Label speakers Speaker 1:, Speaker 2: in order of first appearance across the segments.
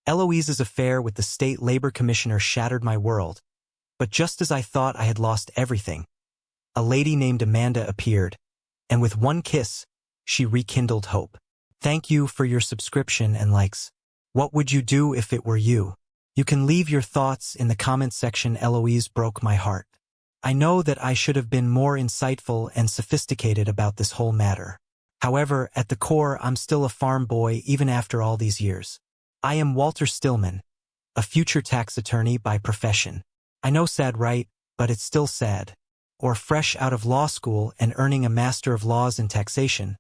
Speaker 1: Eloise's affair with the state labor commissioner shattered my world, but just as I thought I had lost everything, a lady named Amanda appeared, and with one kiss, she rekindled hope. Thank you for your subscription and likes. What would you do if it were you? You can leave your thoughts in the comment section. Eloise broke my heart. I know that I should have been more insightful and sophisticated about this whole matter. However, at the core, I'm still a farm boy even after all these years. I am Walter Stillman, a future tax attorney by profession. I know sad, right? But it's still sad. Or fresh out of law school and earning a Master of Laws in Taxation,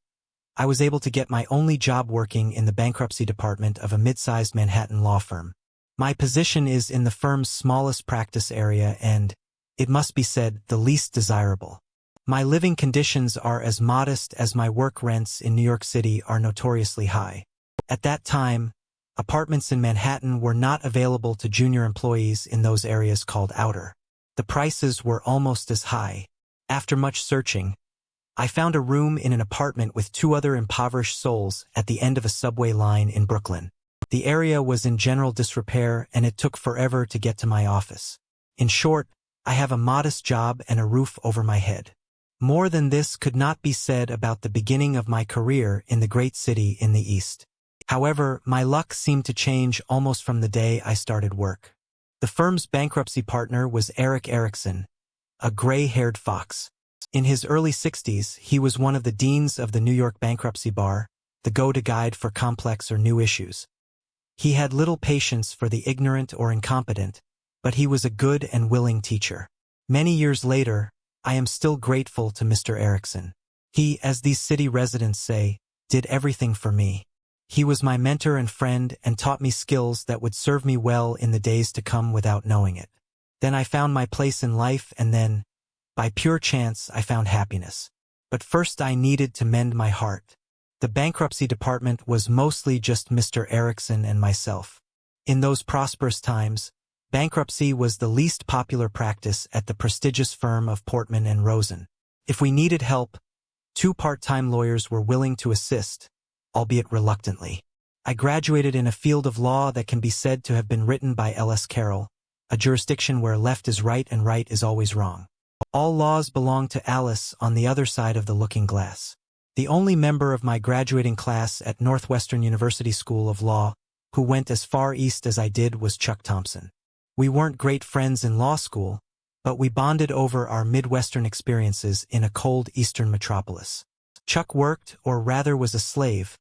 Speaker 1: I was able to get my only job working in the bankruptcy department of a mid-sized Manhattan law firm. My position is in the firm's smallest practice area and, it must be said, the least desirable. My living conditions are as modest as my work rents in New York City are notoriously high. At that time, apartments in Manhattan were not available to junior employees in those areas called outer. The prices were almost as high. After much searching, I found a room in an apartment with two other impoverished souls at the end of a subway line in Brooklyn. The area was in general disrepair and it took forever to get to my office. In short, I have a modest job and a roof over my head. More than this could not be said about the beginning of my career in the great city in the East. However, my luck seemed to change almost from the day I started work. The firm's bankruptcy partner was Eric Erickson, a gray-haired fox. In his early 60s, he was one of the deans of the New York Bankruptcy Bar, the go-to guide for complex or new issues. He had little patience for the ignorant or incompetent, but he was a good and willing teacher. Many years later, I am still grateful to Mr. Erickson. He, as these city residents say, did everything for me. He was my mentor and friend and taught me skills that would serve me well in the days to come without knowing it. Then I found my place in life and then, by pure chance, I found happiness. But first I needed to mend my heart. The bankruptcy department was mostly just Mr. Erickson and myself. In those prosperous times, bankruptcy was the least popular practice at the prestigious firm of Portman and Rosen. If we needed help, two part-time lawyers were willing to assist, albeit reluctantly. I graduated in a field of law that can be said to have been written by L.S. Carroll, a jurisdiction where left is right and right is always wrong. All laws belong to Alice on the other side of the looking glass. The only member of my graduating class at Northwestern University School of Law who went as far east as I did was Chuck Thompson. We weren't great friends in law school, but we bonded over our Midwestern experiences in a cold eastern metropolis. Chuck worked, or rather was a slave,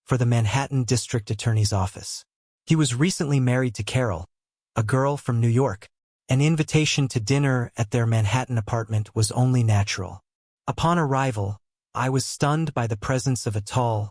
Speaker 1: for the Manhattan District Attorney's Office. He was recently married to Carol, a girl from New York. An invitation to dinner at their Manhattan apartment was only natural. Upon arrival, I was stunned by the presence of a tall,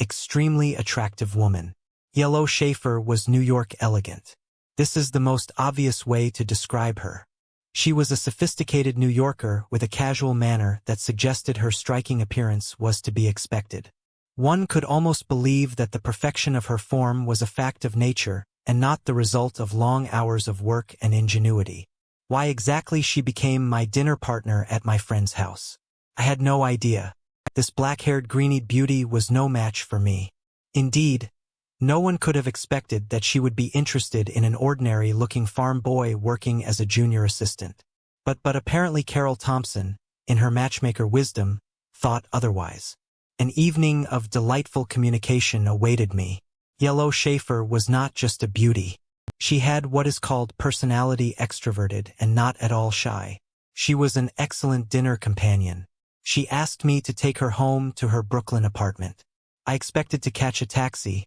Speaker 1: extremely attractive woman. Yellow Schaefer was New York elegant. This is the most obvious way to describe her. She was a sophisticated New Yorker with a casual manner that suggested her striking appearance was to be expected. One could almost believe that the perfection of her form was a fact of nature and not the result of long hours of work and ingenuity. Why exactly she became my dinner partner at my friend's house, I had no idea. This black-haired greenied beauty was no match for me. Indeed, no one could have expected that she would be interested in an ordinary-looking farm boy working as a junior assistant. But apparently Carol Thompson, in her matchmaker wisdom, thought otherwise. An evening of delightful communication awaited me. Yellow Schaefer was not just a beauty. She had what is called personality extroverted and not at all shy. She was an excellent dinner companion. She asked me to take her home to her Brooklyn apartment. I expected to catch a taxi,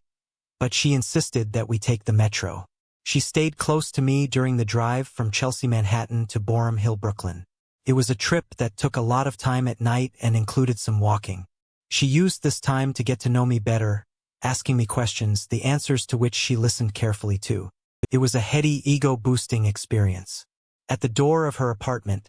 Speaker 1: but she insisted that we take the metro. She stayed close to me during the drive from Chelsea, Manhattan to Boerum Hill, Brooklyn. It was a trip that took a lot of time at night and included some walking. She used this time to get to know me better, asking me questions, the answers to which she listened carefully to. It was a heady, ego-boosting experience. At the door of her apartment,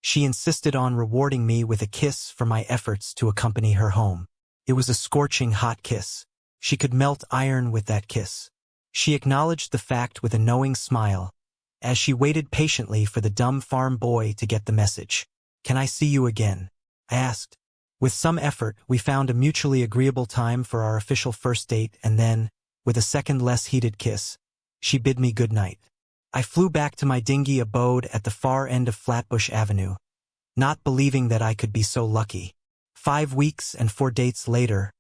Speaker 1: she insisted on rewarding me with a kiss for my efforts to accompany her home. It was a scorching hot kiss. She could melt iron with that kiss. She acknowledged the fact with a knowing smile, as she waited patiently for the dumb farm boy to get the message. "Can I see you again?" I asked. With some effort, we found a mutually agreeable time for our official first date, and then, with a second less heated kiss, she bid me good night. I flew back to my dingy abode at the far end of Flatbush Avenue, not believing that I could be so lucky. 5 weeks and 4 dates later,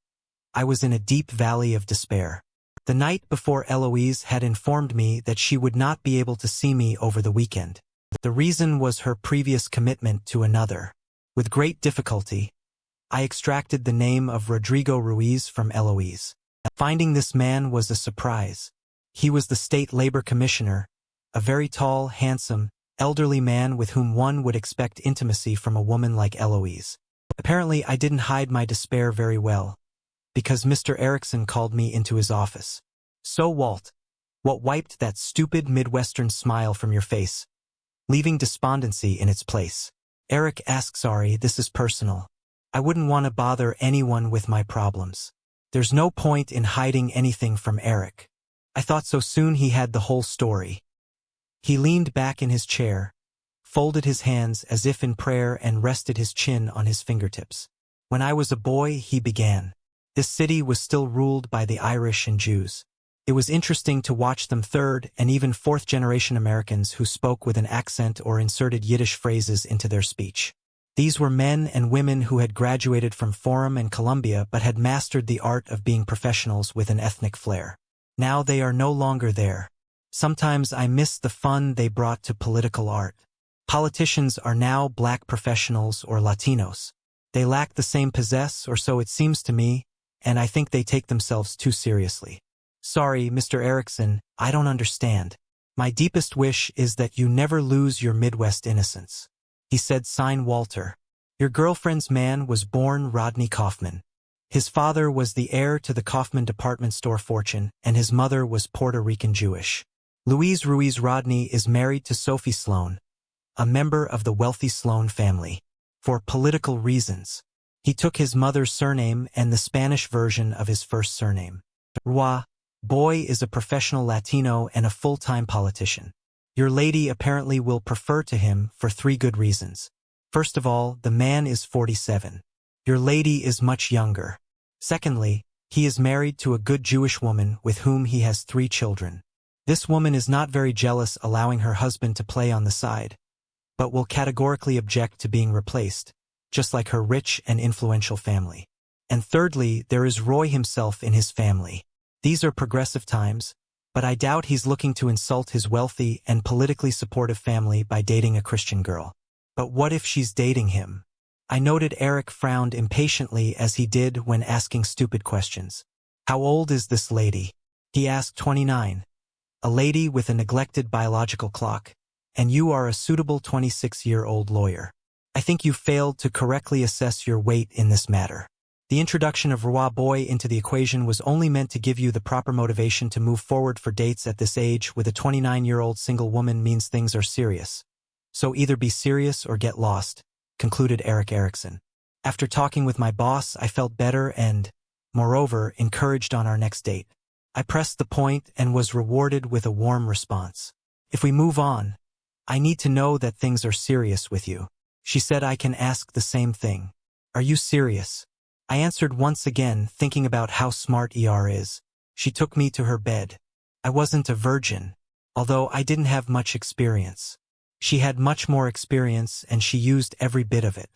Speaker 1: I was in a deep valley of despair. The night before, Eloise had informed me that she would not be able to see me over the weekend. The reason was her previous commitment to another. With great difficulty, I extracted the name of Rodrigo Ruiz from Eloise. Finding this man was a surprise. He was the state labor commissioner, a very tall, handsome, elderly man with whom one would expect intimacy from a woman like Eloise. Apparently, I didn't hide my despair very well, because Mr. Erickson called me into his office. "So, Walt, what wiped that stupid Midwestern smile from your face, leaving despondency in its place?" Eric asked. "Sorry, this is personal. I wouldn't want to bother anyone with my problems." There's no point in hiding anything from Eric. I thought so soon he had the whole story. He leaned back in his chair, folded his hands as if in prayer, and rested his chin on his fingertips. "When I was a boy," he began, "this city was still ruled by the Irish and Jews. It was interesting to watch them third and even fourth-generation Americans who spoke with an accent or inserted Yiddish phrases into their speech. These were men and women who had graduated from Forum and Columbia but had mastered the art of being professionals with an ethnic flair. Now they are no longer there. Sometimes I miss the fun they brought to political art. Politicians are now black professionals or Latinos. They lack the same pizzazz, or so it seems to me, and I think they take themselves too seriously. Sorry, Mr. Erickson, I don't understand. My deepest wish is that you never lose your Midwest innocence," he said. Sign Walter. "Your girlfriend's man was born Rodney Kaufman. His father was the heir to the Kaufman department store fortune, and his mother was Puerto Rican Jewish. Louise Ruiz Rodney is married to Sophie Sloan, a member of the wealthy Sloan family. For political reasons, he took his mother's surname and the Spanish version of his first surname. Roy Boy is a professional Latino and a full-time politician. Your lady apparently will prefer to him for 3 good reasons. First of all, the man is 47. Your lady is much younger. Secondly, he is married to a good Jewish woman with whom he has 3 children. This woman is not very jealous, allowing her husband to play on the side, but will categorically object to being replaced, just like her rich and influential family. And thirdly, there is Roy himself in his family. These are progressive times, but I doubt he's looking to insult his wealthy and politically supportive family by dating a Christian girl. But what if she's dating him? I noted Eric frowned impatiently as he did when asking stupid questions. How old is this lady? He asked. 29. A lady with a neglected biological clock, and you are a suitable 26-year-old lawyer. I think you failed to correctly assess your weight in this matter. The introduction of Roy Boy into the equation was only meant to give you the proper motivation to move forward for dates at this age. With a 29-year-old single woman means things are serious. So either be serious or get lost, concluded Eric Erickson. After talking with my boss, I felt better and, moreover, encouraged on our next date. I pressed the point and was rewarded with a warm response. If we move on, I need to know that things are serious with you. She said. I can ask the same thing. Are you serious? I answered once again, thinking about how smart ER is. She took me to her bed. I wasn't a virgin, although I didn't have much experience. She had much more experience, and she used every bit of it.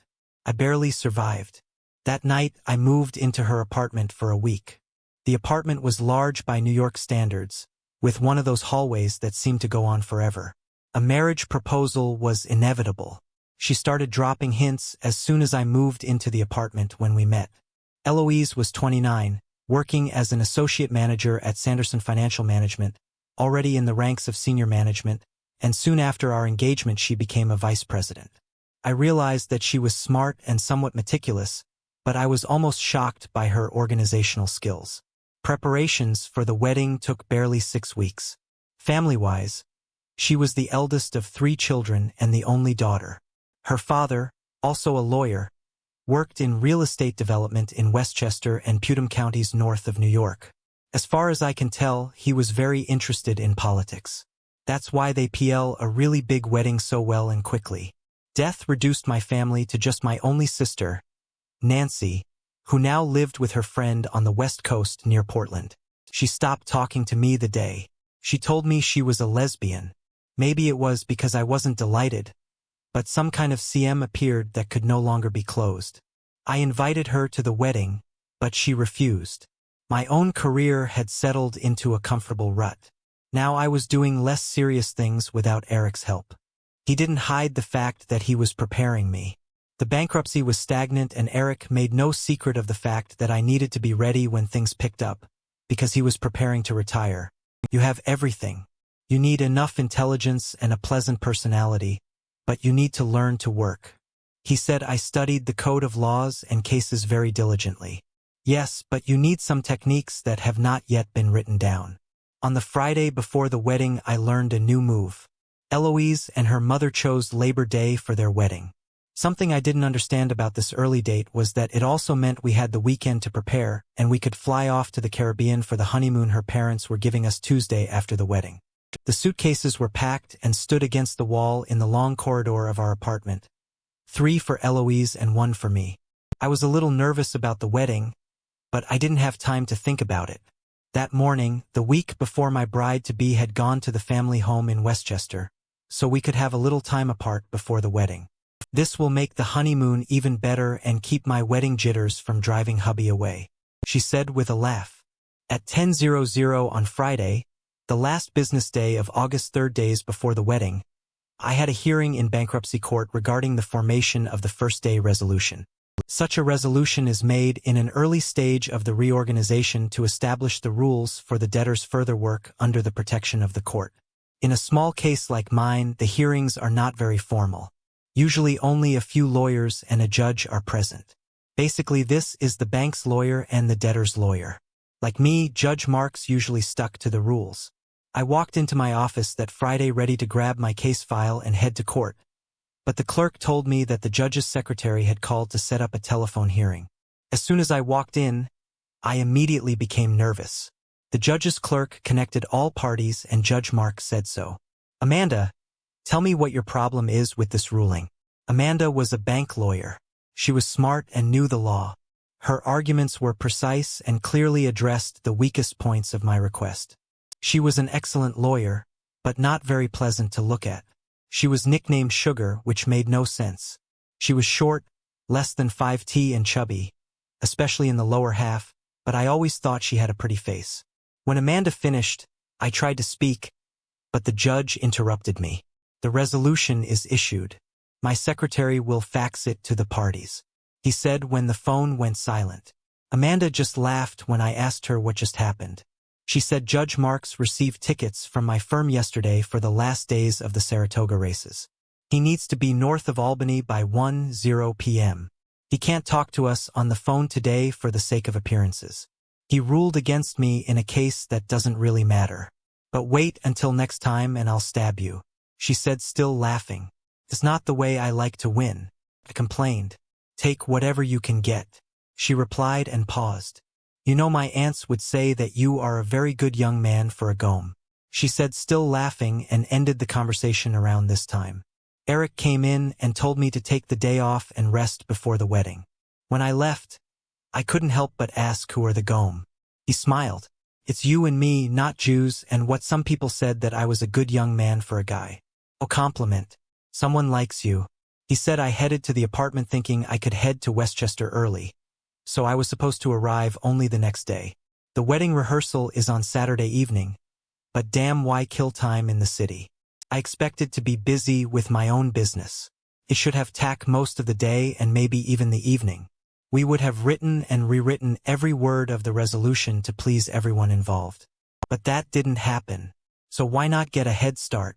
Speaker 1: I barely survived. That night, I moved into her apartment for a week. The apartment was large by New York standards, with one of those hallways that seemed to go on forever. A marriage proposal was inevitable. She started dropping hints as soon as I moved into the apartment. When we met, Eloise was 29, working as an associate manager at Sanderson Financial Management, already in the ranks of senior management, and soon after our engagement she became a vice president. I realized that she was smart and somewhat meticulous, but I was almost shocked by her organizational skills. Preparations for the wedding took barely 6 weeks. Family-wise, she was the eldest of 3 children and the only daughter. Her father, also a lawyer, worked in real estate development in Westchester and Putnam counties north of New York. As far as I can tell, he was very interested in politics. That's why they planned a really big wedding so well and quickly. Death reduced my family to just my only sister, Nancy, who now lived with her friend on the West Coast near Portland. She stopped talking to me the day. She told me she was a lesbian. Maybe it was because I wasn't delighted, but some kind of CM appeared that could no longer be closed. I invited her to the wedding, but she refused. My own career had settled into a comfortable rut. Now I was doing less serious things without Eric's help. He didn't hide the fact that he was preparing me. The bankruptcy was stagnant, and Eric made no secret of the fact that I needed to be ready when things picked up, because he was preparing to retire. You have everything. You need enough intelligence and a pleasant personality, but you need to learn to work. He said I studied the code of laws and cases very diligently. Yes, but you need some techniques that have not yet been written down. On the Friday before the wedding, I learned a new move. Eloise and her mother chose Labor Day for their wedding. Something I didn't understand about this early date was that it also meant we had the weekend to prepare, and we could fly off to the Caribbean for the honeymoon her parents were giving us Tuesday after the wedding. The suitcases were packed and stood against the wall in the long corridor of our apartment. 3 for Eloise and 1 for me. I was a little nervous about the wedding, but I didn't have time to think about it. That morning, the week before my bride-to-be had gone to the family home in Westchester, so we could have a little time apart before the wedding. This will make the honeymoon even better and keep my wedding jitters from driving hubby away, she said with a laugh. At 10:00 on Friday, the last business day of August 3rd, days before the wedding, I had a hearing in bankruptcy court regarding the formation of the first-day resolution. Such a resolution is made in an early stage of the reorganization to establish the rules for the debtor's further work under the protection of the court. In a small case like mine, the hearings are not very formal. Usually only a few lawyers and a judge are present. Basically, this is the bank's lawyer and the debtor's lawyer. Like me, Judge Marks usually stuck to the rules. I walked into my office that Friday ready to grab my case file and head to court, but the clerk told me that the judge's secretary had called to set up a telephone hearing. As soon as I walked in, I immediately became nervous. The judge's clerk connected all parties and Judge Marks said so. Amanda, tell me what your problem is with this ruling. Amanda was a bank lawyer. She was smart and knew the law. Her arguments were precise and clearly addressed the weakest points of my request. She was an excellent lawyer, but not very pleasant to look at. She was nicknamed Sugar, which made no sense. She was short, less than 5'10" and chubby, especially in the lower half, but I always thought she had a pretty face. When Amanda finished, I tried to speak, but the judge interrupted me. The resolution is issued. My secretary will fax it to the parties, he said when the phone went silent. Amanda just laughed when I asked her what just happened. She said Judge Marks received tickets from my firm yesterday for the last days of the Saratoga races. He needs to be north of Albany by 1:00 p.m. He can't talk to us on the phone today for the sake of appearances. He ruled against me in a case that doesn't really matter. But wait until next time and I'll stab you, she said, still laughing. It's not the way I like to win, I complained. Take whatever you can get, she replied and paused. You know, my aunts would say that you are a very good young man for a gome, she said, still laughing, and ended the conversation around this time. Eric came in and told me to take the day off and rest before the wedding. When I left, I couldn't help but ask who are the gome. He smiled. It's you and me, not Jews, and what some people said that I was a good young man for a guy. Oh, compliment. Someone likes you. He said. I headed to the apartment thinking I could head to Westchester early, so I was supposed to arrive only the next day. The wedding rehearsal is on Saturday evening, but damn, why kill time in the city? I expected to be busy with my own business. It should have tacked most of the day and maybe even the evening. We would have written and rewritten every word of the resolution to please everyone involved. But that didn't happen, so why not get a head start?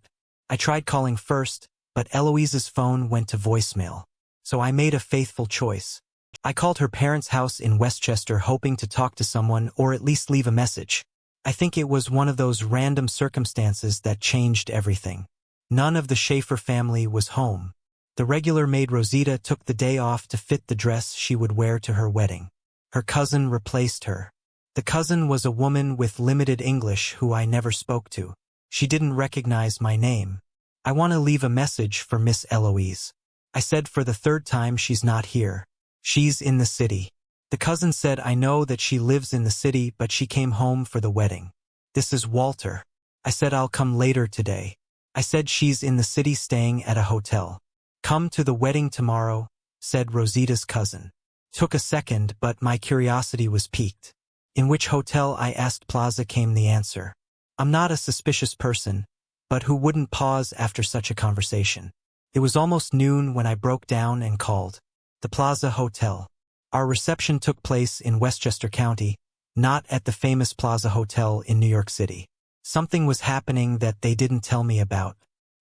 Speaker 1: I tried calling first, but Eloise's phone went to voicemail, so I made a faithful choice. I called her parents' house in Westchester hoping to talk to someone or at least leave a message. I think it was one of those random circumstances that changed everything. None of the Schaefer family was home. The regular maid Rosita took the day off to fit the dress she would wear to her wedding. Her cousin replaced her. The cousin was a woman with limited English who I never spoke to. She didn't recognize my name. I want to leave a message for Miss Eloise. I said for the third time, she's not here. She's in the city. The cousin said, I know that she lives in the city, but she came home for the wedding. This is Walter. I said, I'll come later today. I said, she's in the city staying at a hotel. Come to the wedding tomorrow, said Rosita's cousin. Took a second, but my curiosity was piqued. In which hotel, I asked. Plaza, came the answer. I'm not a suspicious person, but who wouldn't pause after such a conversation? It was almost noon when I broke down and called. The Plaza Hotel. Our reception took place in Westchester County, not at the famous Plaza Hotel in New York City. Something was happening that they didn't tell me about.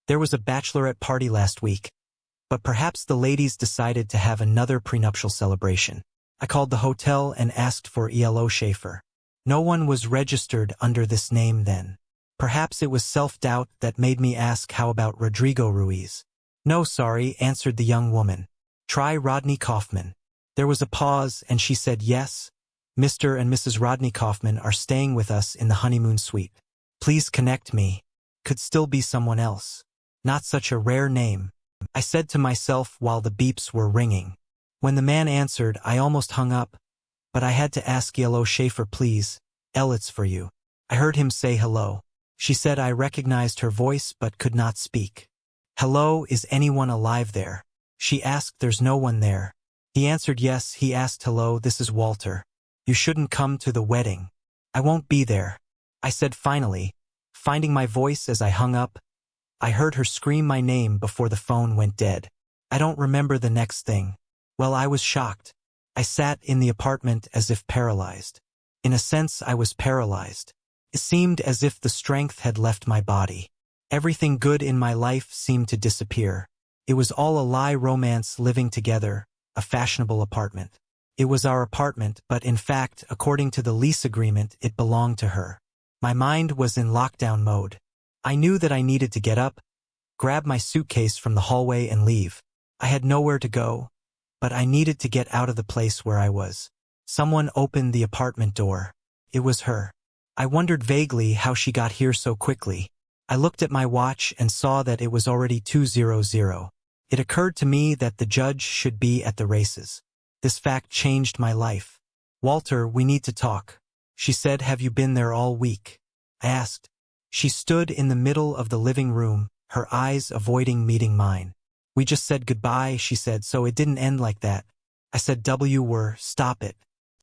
Speaker 1: There was a bachelorette party last week, but perhaps the ladies decided to have another prenuptial celebration. I called the hotel and asked for ELO Schaefer. No one was registered under this name then. Perhaps it was self-doubt that made me ask, how about Rodrigo Ruiz? No, sorry, answered the young woman. Try Rodney Kaufman. There was a pause, and she said, yes, Mr. and Mrs. Rodney Kaufman are staying with us in the honeymoon suite. Please connect me. Could still be someone else. Not such a rare name, I said to myself while the beeps were ringing. When the man answered, I almost hung up, but I had to ask, ELO Schaefer, please. It's for you. I heard him say hello. She said I recognized her voice but could not speak. Hello, is anyone alive there? She asked. There's no one there. He answered yes. He asked, hello, this is Walter. You shouldn't come to the wedding. I won't be there, I said finally, finding my voice as I hung up. I heard her scream my name before the phone went dead. I don't remember the next thing. Well, I was shocked. I sat in the apartment as if paralyzed. In a sense, I was paralyzed. It seemed as if the strength had left my body. Everything good in my life seemed to disappear. It was all a lie, romance, living together, a fashionable apartment. It was our apartment, but in fact, according to the lease agreement, it belonged to her. My mind was in lockdown mode. I knew that I needed to get up, grab my suitcase from the hallway and leave. I had nowhere to go, but I needed to get out of the place where I was. Someone opened the apartment door. It was her. I wondered vaguely how she got here so quickly. I looked at my watch and saw that it was already 2:00. It occurred to me that the judge should be at the races. This fact changed my life. Walter, we need to talk. She said, have you been there all week? I asked. She stood in the middle of the living room, her eyes avoiding meeting mine. We just said goodbye, she said, so it didn't end like that. I said, stop it.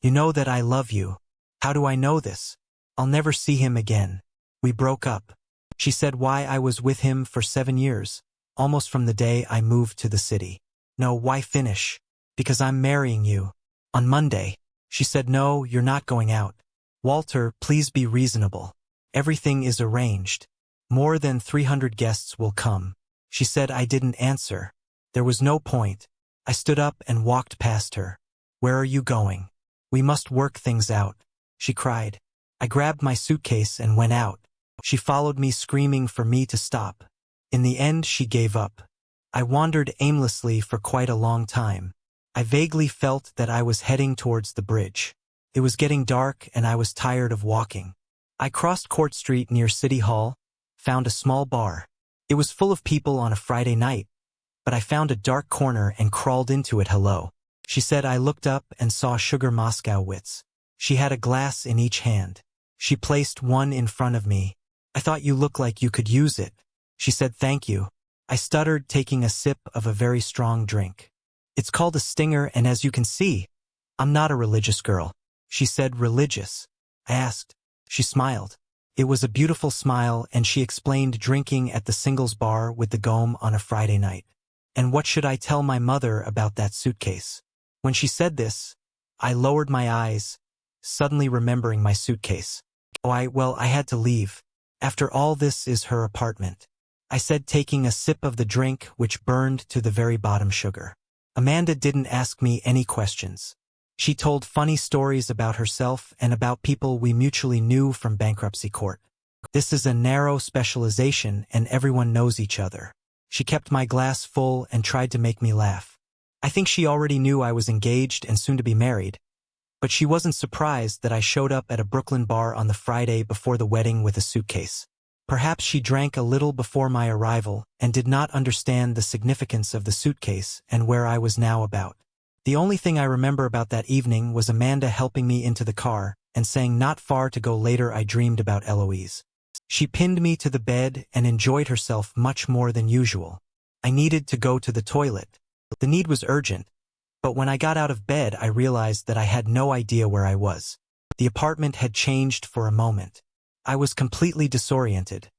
Speaker 1: You know that I love you. How do I know this? I'll never see him again. We broke up. She said, why? I was with him for 7 years, almost from the day I moved to the city. No, why finish? Because I'm marrying you. On Monday. She said, no, you're not going out. Walter, please be reasonable. Everything is arranged. More than 300 guests will come. She said. I didn't answer. There was no point. I stood up and walked past her. Where are you going? We must work things out, she cried. I grabbed my suitcase and went out. She followed me, screaming for me to stop. In the end, she gave up. I wandered aimlessly for quite a long time. I vaguely felt that I was heading towards the bridge. It was getting dark and I was tired of walking. I crossed Court Street near City Hall, found a small bar. It was full of people on a Friday night, but I found a dark corner and crawled into it. Hello, she said. I looked up and saw Sugar Moskowitz. She had a glass in each hand. She placed one in front of me. I thought you look like you could use it. She said, thank you. I stuttered, taking a sip of a very strong drink. It's called a Stinger, and as you can see, I'm not a religious girl. She said, religious? I asked. She smiled. It was a beautiful smile, and she explained, drinking at the singles bar with the Gome on a Friday night. And what should I tell my mother about that suitcase? When she said this, I lowered my eyes, suddenly remembering my suitcase. Oh, I had to leave. After all, this is her apartment, I said, taking a sip of the drink, which burned to the very bottom. Sugar. Amanda didn't ask me any questions. She told funny stories about herself and about people we mutually knew from bankruptcy court. This is a narrow specialization and everyone knows each other. She kept my glass full and tried to make me laugh. I think she already knew I was engaged and soon to be married, but she wasn't surprised that I showed up at a Brooklyn bar on the Friday before the wedding with a suitcase. Perhaps she drank a little before my arrival and did not understand the significance of the suitcase and where I was now about. The only thing I remember about that evening was Amanda helping me into the car and saying not far to go later I dreamed about Eloise. She pinned me to the bed and enjoyed herself much more than usual. I needed to go to the toilet. The need was urgent, but when I got out of bed I realized that I had no idea where I was. The apartment had changed for a moment. I was completely disoriented,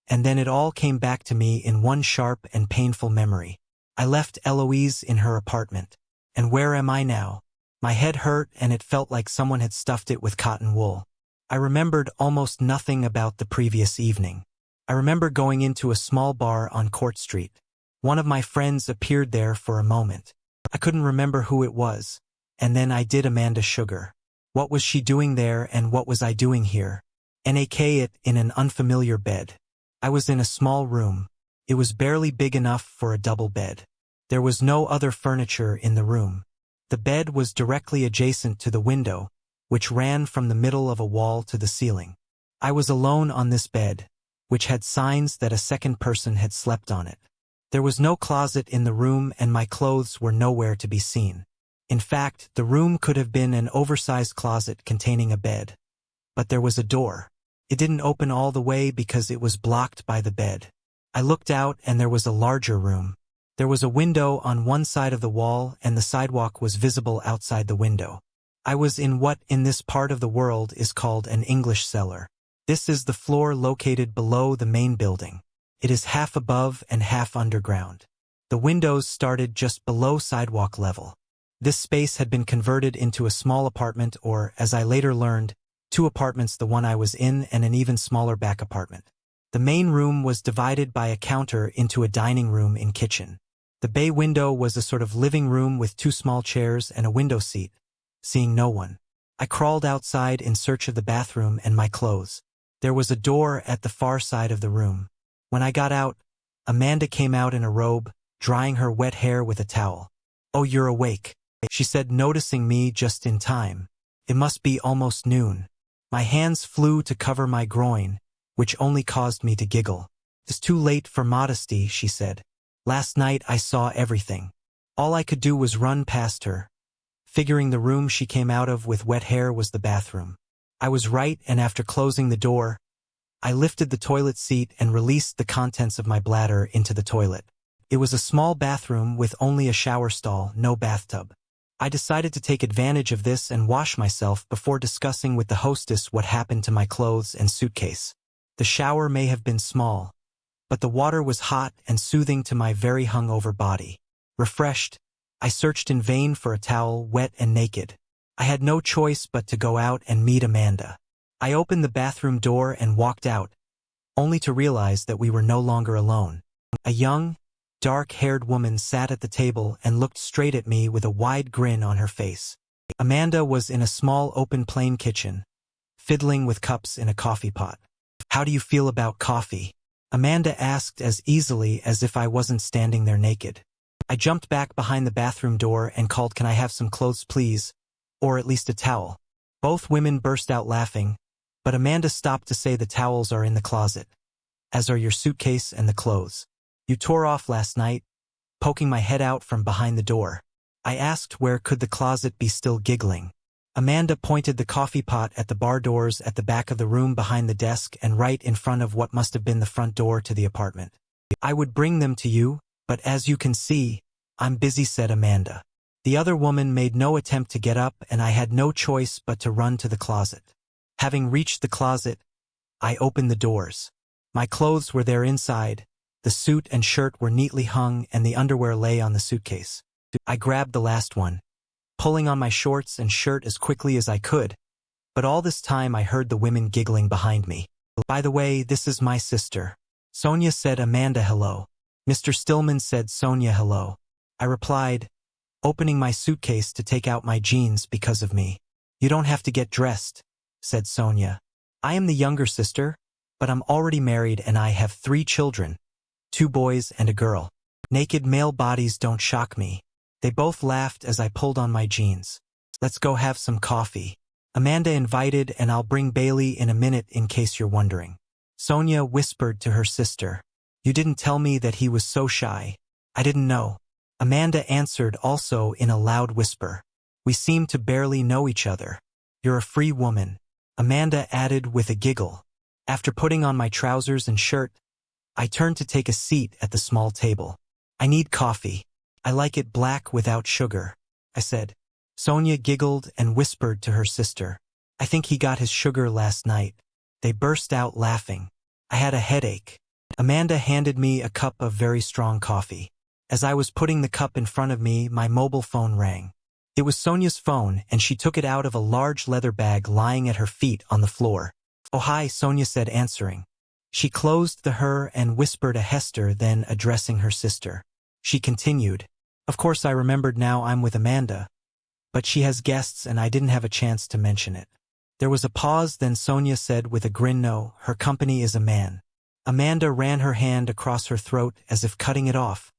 Speaker 1: and then it all came back to me in one sharp and painful memory. I left Eloise in her apartment. And where am I now? My head hurt and it felt like someone had stuffed it with cotton wool. I remembered almost nothing about the previous evening. I remember going into a small bar on Court Street. One of my friends appeared there for a moment. I couldn't remember who it was. And then I did Amanda Sugar. What was she doing there and what was I doing here? Naked in an unfamiliar bed. I was in a small room. It was barely big enough for a double bed. There was no other furniture in the room. The bed was directly adjacent to the window, which ran from the middle of a wall to the ceiling. I was alone on this bed, which had signs that a second person had slept on it. There was no closet in the room and my clothes were nowhere to be seen. In fact, the room could have been an oversized closet containing a bed. But there was a door. It didn't open all the way because it was blocked by the bed. I looked out and there was a larger room. There was a window on one side of the wall and the sidewalk was visible outside the window. I was in what in this part of the world is called an English cellar. This is the floor located below the main building. It is half above and half underground. The windows started just below sidewalk level. This space had been converted into a small apartment or, as I later learned, 2 apartments, the one I was in and an even smaller back apartment. The main room was divided by a counter into a dining room and kitchen. The bay window was a sort of living room with 2 small chairs and a window seat. Seeing no one, I crawled outside in search of the bathroom and my clothes. There was a door at the far side of the room. When I got out, Amanda came out in a robe, drying her wet hair with a towel. "Oh, you're awake," she said, noticing me just in time. It must be almost noon. My hands flew to cover my groin, which only caused me to giggle. "It's too late for modesty," she said. "Last night I saw everything." All I could do was run past her, figuring the room she came out of with wet hair was the bathroom. I was right, and after closing the door, I lifted the toilet seat and released the contents of my bladder into the toilet. It was a small bathroom with only a shower stall, no bathtub. I decided to take advantage of this and wash myself before discussing with the hostess what happened to my clothes and suitcase. The shower may have been small, but the water was hot and soothing to my very hungover body. Refreshed, I searched in vain for a towel, wet and naked. I had no choice but to go out and meet Amanda. I opened the bathroom door and walked out, only to realize that we were no longer alone. A young, dark-haired woman sat at the table and looked straight at me with a wide grin on her face. Amanda was in a small open-plan kitchen, fiddling with cups in a coffee pot. "How do you feel about coffee?" Amanda asked as easily as if I wasn't standing there naked. I jumped back behind the bathroom door and called, "Can I have some clothes, please? Or at least a towel?" Both women burst out laughing, but Amanda stopped to say, "The towels are in the closet, as are your suitcase and the clothes. You tore off last night," poking my head out from behind the door. I asked where could the closet be, still giggling. Amanda pointed the coffee pot at the bar doors at the back of the room behind the desk and right in front of what must have been the front door to the apartment. "I would bring them to you, but as you can see, I'm busy," said Amanda. The other woman made no attempt to get up and I had no choice but to run to the closet. Having reached the closet, I opened the doors. My clothes were there inside. The suit and shirt were neatly hung and the underwear lay on the suitcase. I grabbed the last one, pulling on my shorts and shirt as quickly as I could, but all this time I heard the women giggling behind me. "By the way, this is my sister." Sonia said. "Amanda, hello." Mr. Stillman said. "Sonia, hello." I replied, opening my suitcase to take out my jeans because of me. "You don't have to get dressed," said Sonia. "I am the younger sister, but I'm already married and I have 3 children, 2 boys and a girl. Naked male bodies don't shock me." They both laughed as I pulled on my jeans. "Let's go have some coffee," Amanda invited, "and I'll bring Bailey in a minute in case you're wondering." Sonia whispered to her sister, "You didn't tell me that he was so shy." "I didn't know. Amanda answered also in a loud whisper. We seem to barely know each other. You're a free woman, Amanda added with a giggle. After putting on my trousers and shirt, I turned to take a seat at the small table. I need coffee. I like it black without sugar, I said. Sonia giggled and whispered to her sister. I think he got his sugar last night. They burst out laughing. I had a headache. Amanda handed me a cup of very strong coffee. As I was putting the cup in front of me, my mobile phone rang. It was Sonia's phone, and she took it out of a large leather bag lying at her feet on the floor. Oh hi, Sonia said, answering. She closed the her and whispered to Hester, then addressing her sister. She continued, Of course I remembered now I'm with Amanda, but she has guests and I didn't have a chance to mention it. There was a pause, then Sonia said with a grin, No, her company is a man. Amanda ran her hand across her throat as if cutting it off,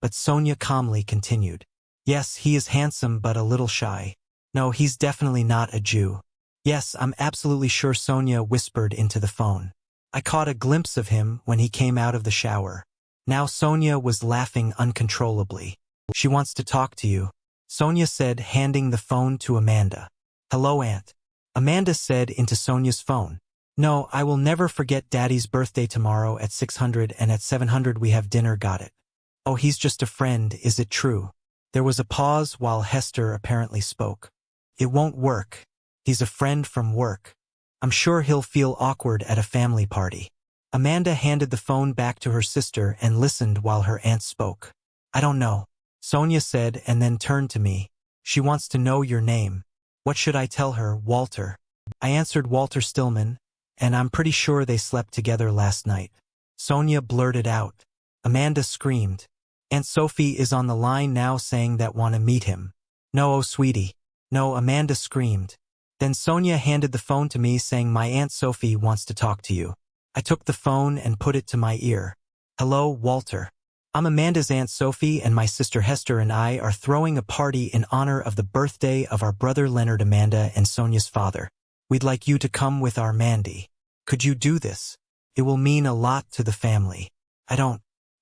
Speaker 1: but Sonia calmly continued. Yes, he is handsome but a little shy. No, he's definitely not a Jew. Yes, I'm absolutely sure, Sonia whispered into the phone. I caught a glimpse of him when he came out of the shower. Now Sonia was laughing uncontrollably. She wants to talk to you, Sonia said, handing the phone to Amanda. Hello, Aunt, Amanda said into Sonia's phone. No, I will never forget Daddy's birthday tomorrow at 600 and at 700 we have dinner, got it. Oh, he's just a friend, is it true? There was a pause while Hester apparently spoke. It won't work. He's a friend from work. I'm sure he'll feel awkward at a family party. Amanda handed the phone back to her sister and listened while her aunt spoke. I don't know, Sonia said, and then turned to me. She wants to know your name. What should I tell her, Walter? I answered Walter Stillman, and I'm pretty sure they slept together last night. Sonia blurted out. Amanda screamed. Aunt Sophie is on the line now saying that want to meet him. No, oh sweetie. No, Amanda screamed. Then Sonia handed the phone to me saying my Aunt Sophie wants to talk to you. I took the phone and put it to my ear. Hello, Walter. I'm Amanda's Aunt Sophie, and my sister Hester and I are throwing a party in honor of the birthday of our brother Leonard, Amanda and Sonia's father. We'd like you to come with our Mandy. Could you do this? It will mean a lot to the family.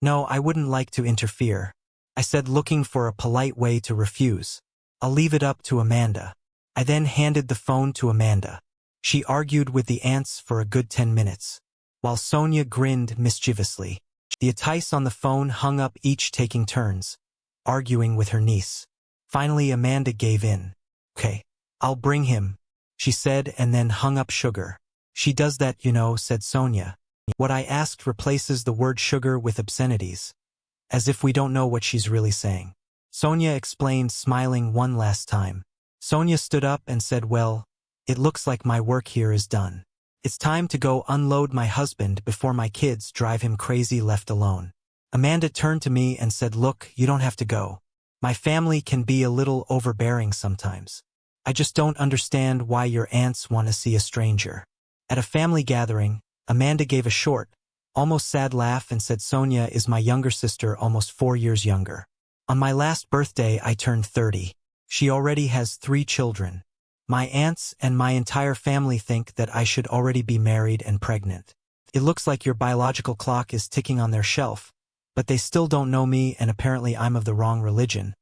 Speaker 1: No, I wouldn't like to interfere, I said, looking for a polite way to refuse. I'll leave it up to Amanda. I then handed the phone to Amanda. She argued with the aunts for a good 10 minutes, while Sonia grinned mischievously. The Atice on the phone hung up, each taking turns, arguing with her niece. Finally Amanda gave in. Okay, I'll bring him, she said, and then hung up. Sugar. She does that, you know, said Sonia. What I asked replaces the word sugar with obscenities, as if we don't know what she's really saying. Sonia explained, smiling one last time. Sonia stood up and said, Well, it looks like my work here is done. It's time to go unload my husband before my kids drive him crazy left alone. Amanda turned to me and said, Look, you don't have to go. My family can be a little overbearing sometimes. I just don't understand why your aunts want to see a stranger. At a family gathering, Amanda gave a short, almost sad laugh and said, Sonia is my younger sister, almost 4 years younger. On my last birthday I turned 30. She already has 3 children. My aunts and my entire family think that I should already be married and pregnant. It looks like your biological clock is ticking on their shelf, but they still don't know me, and apparently I'm of the wrong religion.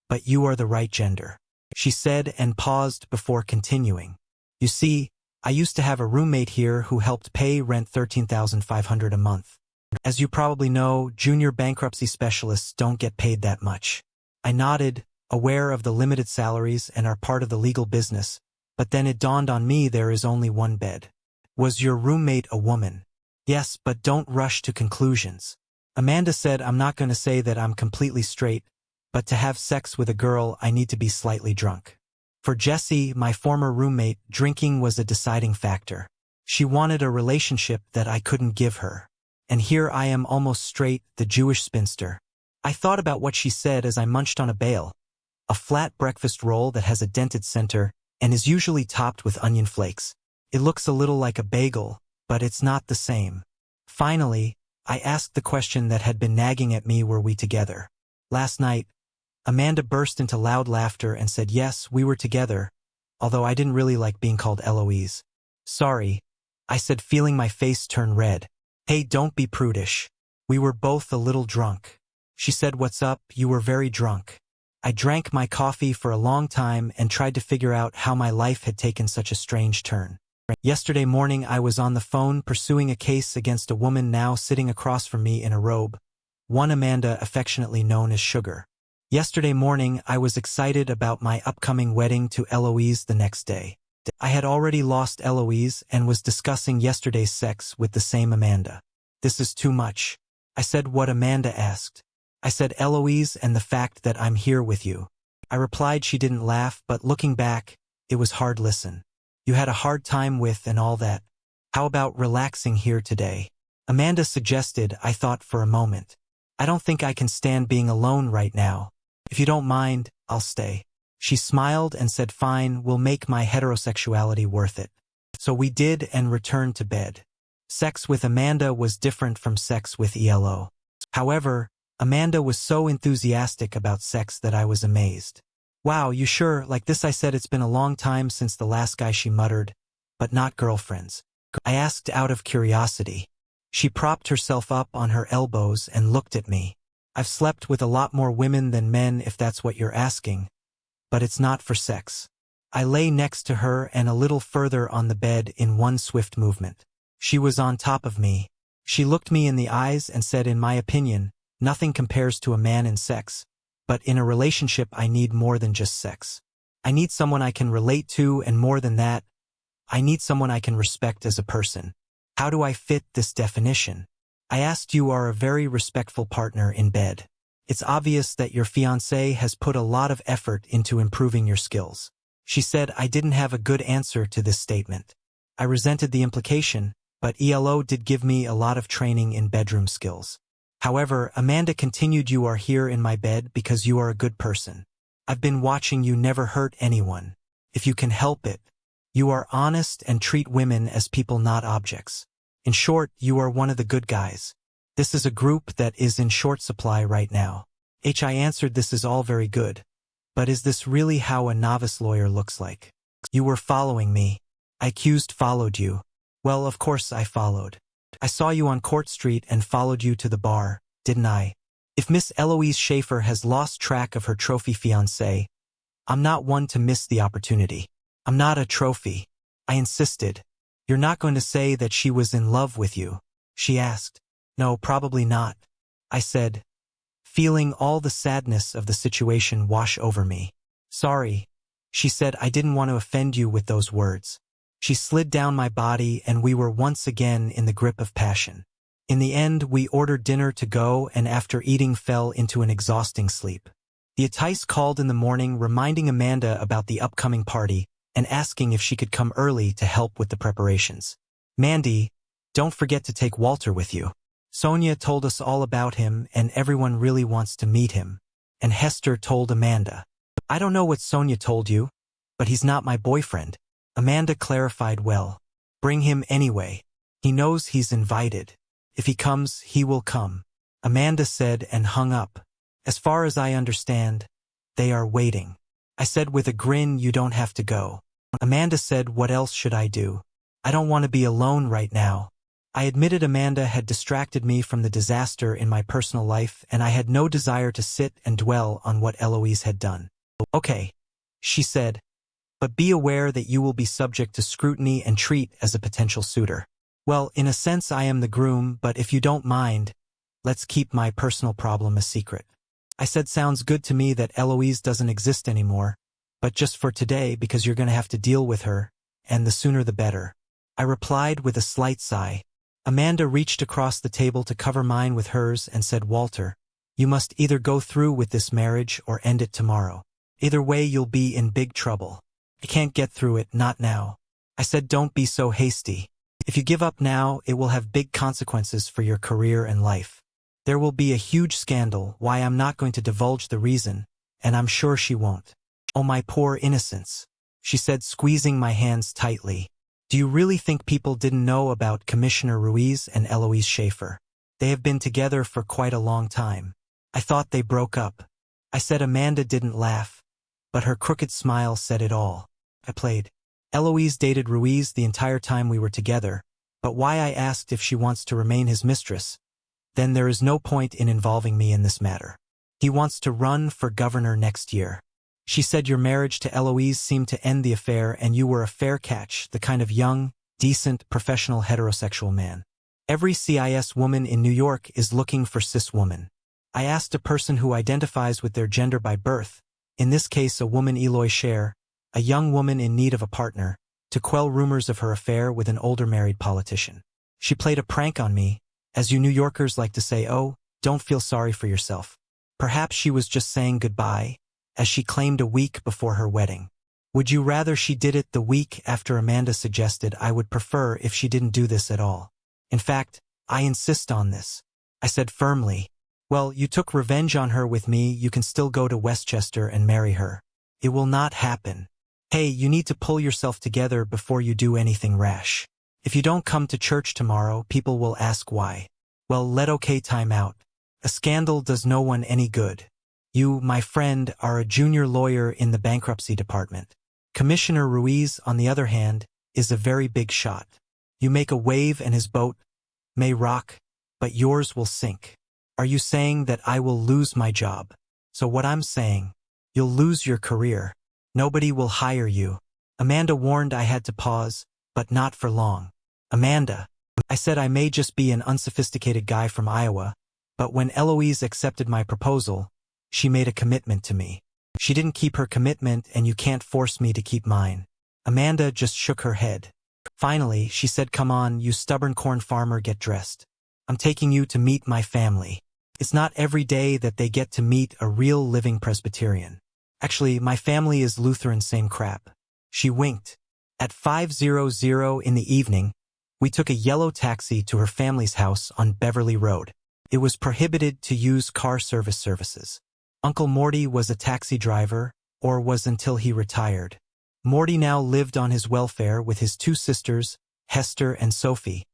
Speaker 1: But you are the right gender, she said, and paused before continuing. You see, I used to have a roommate here who helped pay rent $13,500 a month. As you probably know, junior bankruptcy specialists don't get paid that much. I nodded, aware of the limited salaries and are part of the legal business, but then it dawned on me there is only one bed. Was your roommate a woman? Yes, but don't rush to conclusions. Amanda said, I'm not going to say that I'm completely straight, but to have sex with a girl I need to be slightly drunk. For Jessie, my former roommate, drinking was a deciding factor. She wanted a relationship that I couldn't give her. And here I am, almost straight, the Jewish spinster. I thought about what she said as I munched on a bale, a flat breakfast roll that has a dented center and is usually topped with onion flakes. It looks a little like a bagel, but it's not the same. Finally, I asked the question that had been nagging at me, were we together? Last night, Amanda burst into loud laughter and said, Yes, we were together, although I didn't really like being called Eloise. Sorry, I said, feeling my face turn red. Hey, don't be prudish. We were both a little drunk. She said, "What's up? You were very drunk." I drank my coffee for a long time and tried to figure out how my life had taken such a strange turn. Yesterday morning I was on the phone pursuing a case against a woman now sitting across from me in a robe, one Amanda affectionately known as Sugar. Yesterday morning I was excited about my upcoming wedding to Eloise the next day. I had already lost Eloise and was discussing yesterday's sex with the same Amanda. "This is too much." I said. "What?" Amanda asked. I said, "Eloise and the fact that I'm here with you." I replied. She didn't laugh, but looking back, it was hard. "Listen. You had a hard time with and all that. How about relaxing here today?" Amanda suggested. I thought for a moment. "I don't think I can stand being alone right now. If you don't mind, I'll stay." She smiled and said, "Fine, we'll make my heterosexuality worth it." So we did and returned to bed. Sex with Amanda was different from sex with ELO. However, Amanda was so enthusiastic about sex that I was amazed. "Wow, you sure like this?" I said. "It's been a long time since the last guy," she muttered, "but not girlfriends." I asked out of curiosity. She propped herself up on her elbows and looked at me. "I've slept with a lot more women than men if that's what you're asking, but it's not for sex." I lay next to her and a little further on the bed in one swift movement. She was on top of me. She looked me in the eyes and said, "In my opinion, nothing compares to a man in sex, but in a relationship I need more than just sex. I need someone I can relate to, and more than that, I need someone I can respect as a person." "How do I fit this definition?" I asked. "You are a very respectful partner in bed. It's obvious that your fiancé has put a lot of effort into improving your skills." She said. I didn't have a good answer to this statement. I resented the implication, but ELO did give me a lot of training in bedroom skills. However, Amanda continued, "You are here in my bed because you are a good person. I've been watching you never hurt anyone. If you can help it. You are honest and treat women as people, not objects. In short, you are one of the good guys. This is a group that is in short supply right now." I answered. "This is all very good. But is this really how a novice lawyer looks like?" "You were following me." I accused. "Followed you?" "Well, of course I followed. I saw you on Court Street and followed you to the bar, didn't I? If Miss Eloise Schaefer has lost track of her trophy fiancé, I'm not one to miss the opportunity. I'm not a trophy." I insisted. "You're not going to say that she was in love with you?" she asked. "No, probably not," I said, feeling all the sadness of the situation wash over me. "Sorry," she said. "I didn't want to offend you with those words." She slid down my body and we were once again in the grip of passion. In the end, we ordered dinner to go and after eating fell into an exhausting sleep. The Atice called in the morning reminding Amanda about the upcoming party and asking if she could come early to help with the preparations. "Mandy, don't forget to take Walter with you. Sonia told us all about him and everyone really wants to meet him." And Hester told Amanda. "I don't know what Sonia told you, but he's not my boyfriend." Amanda clarified. "Well, bring him anyway. He knows he's invited. If he comes, he will come," Amanda said and hung up. "As far as I understand, they are waiting." I said with a grin. "You don't have to go." Amanda said, "What else should I do? I don't want to be alone right now." I admitted Amanda had distracted me from the disaster in my personal life and I had no desire to sit and dwell on what Eloise had done. "Okay," she said, "but be aware that you will be subject to scrutiny and treat as a potential suitor." "Well, in a sense I am the groom, but if you don't mind, let's keep my personal problem a secret." I said. "Sounds good to me that Eloise doesn't exist anymore, but just for today because you're going to have to deal with her, and the sooner the better," I replied with a slight sigh. Amanda reached across the table to cover mine with hers and said, "Walter, you must either go through with this marriage or end it tomorrow. Either way you'll be in big trouble." "I can't get through it, not now." I said. "Don't be so hasty. If you give up now, it will have big consequences for your career and life. There will be a huge scandal. Why, I'm not going to divulge the reason, and I'm sure she won't." "Oh, my poor innocents," she said, squeezing my hands tightly. "Do you really think people didn't know about Commissioner Ruiz and Eloise Schaefer? They have been together for quite a long time. I thought they broke up." I said. Amanda didn't laugh, but her crooked smile said it all. I played. "Eloise dated Ruiz the entire time we were together, but why?" I asked. "If she wants to remain his mistress, then there is no point in involving me in this matter. He wants to run for governor next year. She said your marriage to Eloise seemed to end the affair and you were a fair catch, the kind of young, decent, professional heterosexual man. Every CIS woman in New York is looking for cis woman. I asked a person who identifies with their gender by birth, in this case a woman Eloy Cher, a young woman in need of a partner, to quell rumors of her affair with an older married politician. She played a prank on me, as you New Yorkers like to say, oh, don't feel sorry for yourself. Perhaps she was just saying goodbye, as she claimed a week before her wedding. Would you rather she did it the week after Amanda suggested I would prefer if she didn't do this at all? In fact, I insist on this. I said firmly, well, you took revenge on her with me, you can still go to Westchester and marry her. It will not happen. Hey, you need to pull yourself together before you do anything rash. If you don't come to church tomorrow, people will ask why. Well, let okay time out. A scandal does no one any good. You, my friend, are a junior lawyer in the bankruptcy department. Commissioner Ruiz, on the other hand, is a very big shot. You make a wave and his boat may rock, but yours will sink. Are you saying that I will lose my job? So what I'm saying, you'll lose your career. Nobody will hire you. Amanda warned I had to pause, but not for long. Amanda, I said I may just be an unsophisticated guy from Iowa, but when Eloise accepted my proposal, she made a commitment to me. She didn't keep her commitment and you can't force me to keep mine. Amanda just shook her head. Finally, she said, come on, you stubborn corn farmer, get dressed. I'm taking you to meet my family. It's not every day that they get to meet a real living Presbyterian. Actually, my family is Lutheran, same crap. She winked. At 5:00 in the evening, we took a yellow taxi to her family's house on Beverly Road. It was prohibited to use car services. Uncle Morty was a taxi driver, or was until he retired. Morty now lived on his welfare with his two sisters, Hester and Sophie.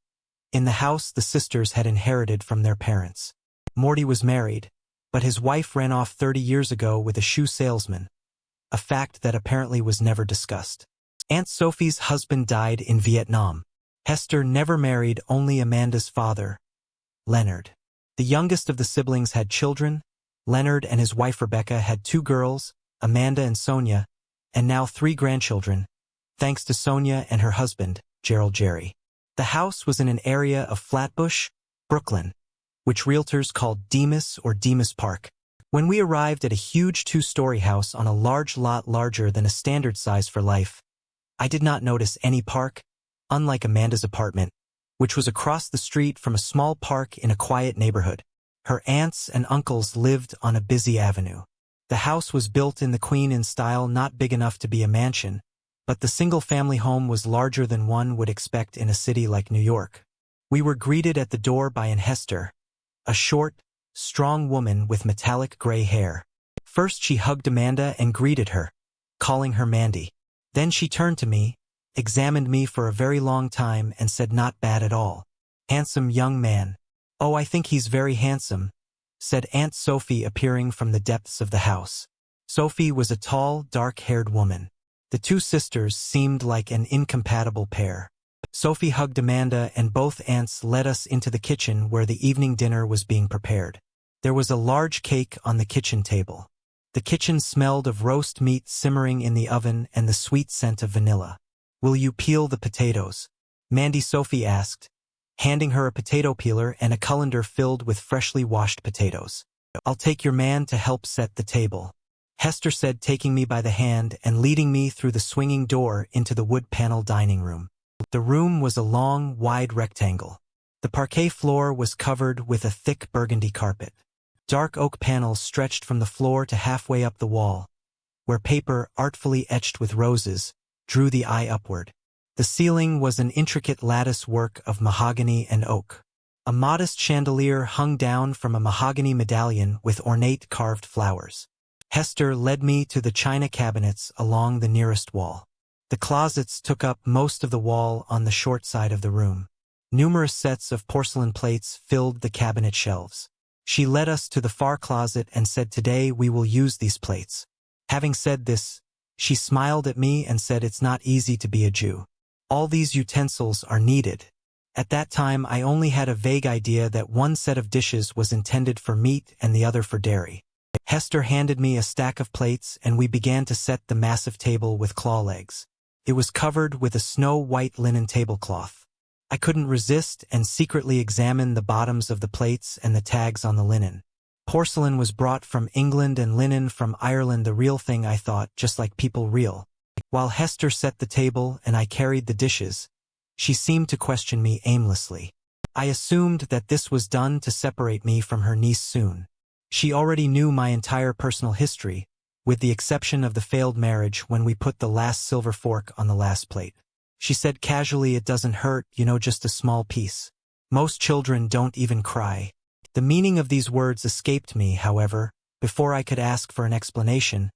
Speaker 1: In the house the sisters had inherited from their parents. Morty was married, but his wife ran off 30 years ago with a shoe salesman, a fact that apparently was never discussed. Aunt Sophie's husband died in Vietnam. Hester never married, only Amanda's father, Leonard. The youngest of the siblings had children. Leonard and his wife Rebecca had two girls, Amanda and Sonia, and now 3 grandchildren, thanks to Sonia and her husband, Gerald Jerry. The house was in an area of Flatbush, Brooklyn, which realtors called Demas or Demas Park. When we arrived at a huge 2-story house on a large lot larger than a standard size for life, I did not notice any park, unlike Amanda's apartment, which was across the street from a small park in a quiet neighborhood. Her aunts and uncles lived on a busy avenue. The house was built in the Queen Anne style, not big enough to be a mansion, but the single-family home was larger than one would expect in a city like New York. We were greeted at the door by Aunt Hester, a short, strong woman with metallic gray hair. First she hugged Amanda and greeted her, calling her Mandy. Then she turned to me, examined me for a very long time and said, not bad at all. Handsome young man. Oh, I think he's very handsome, said Aunt Sophie appearing from the depths of the house. Sophie was a tall, dark-haired woman. The two sisters seemed like an incompatible pair. Sophie hugged Amanda and both aunts led us into the kitchen where the evening dinner was being prepared. There was a large cake on the kitchen table. The kitchen smelled of roast meat simmering in the oven and the sweet scent of vanilla. Will you peel the potatoes? Mandy Sophie asked, handing her a potato peeler and a colander filled with freshly washed potatoes. I'll take your man to help set the table, Hester said, taking me by the hand and leading me through the swinging door into the wood panel dining room. The room was a long, wide rectangle. The parquet floor was covered with a thick burgundy carpet. Dark oak panels stretched from the floor to halfway up the wall, where paper, artfully etched with roses, drew the eye upward. The ceiling was an intricate lattice work of mahogany and oak. A modest chandelier hung down from a mahogany medallion with ornate carved flowers. Hester led me to the china cabinets along the nearest wall. The closets took up most of the wall on the short side of the room. Numerous sets of porcelain plates filled the cabinet shelves. She led us to the far closet and said, today we will use these plates. Having said this, she smiled at me and said, it's not easy to be a Jew. All these utensils are needed, At that time I only had a vague idea that one set of dishes was intended for meat and the other for dairy. Hester handed me a stack of plates and we began to set the massive table with claw legs. It was covered with a snow-white linen tablecloth. I couldn't resist and secretly examine the bottoms of the plates and the tags on the linen. Porcelain was brought from England and linen from Ireland, the real thing, I thought, just like people real. While Hester set the table and I carried the dishes, she seemed to question me aimlessly. I assumed that this was done to separate me from her niece soon. She already knew my entire personal history, with the exception of the failed marriage when we put the last silver fork on the last plate. She said casually, "It doesn't hurt, just a small piece. Most children don't even cry." The meaning of these words escaped me, however. Before I could ask for an explanation,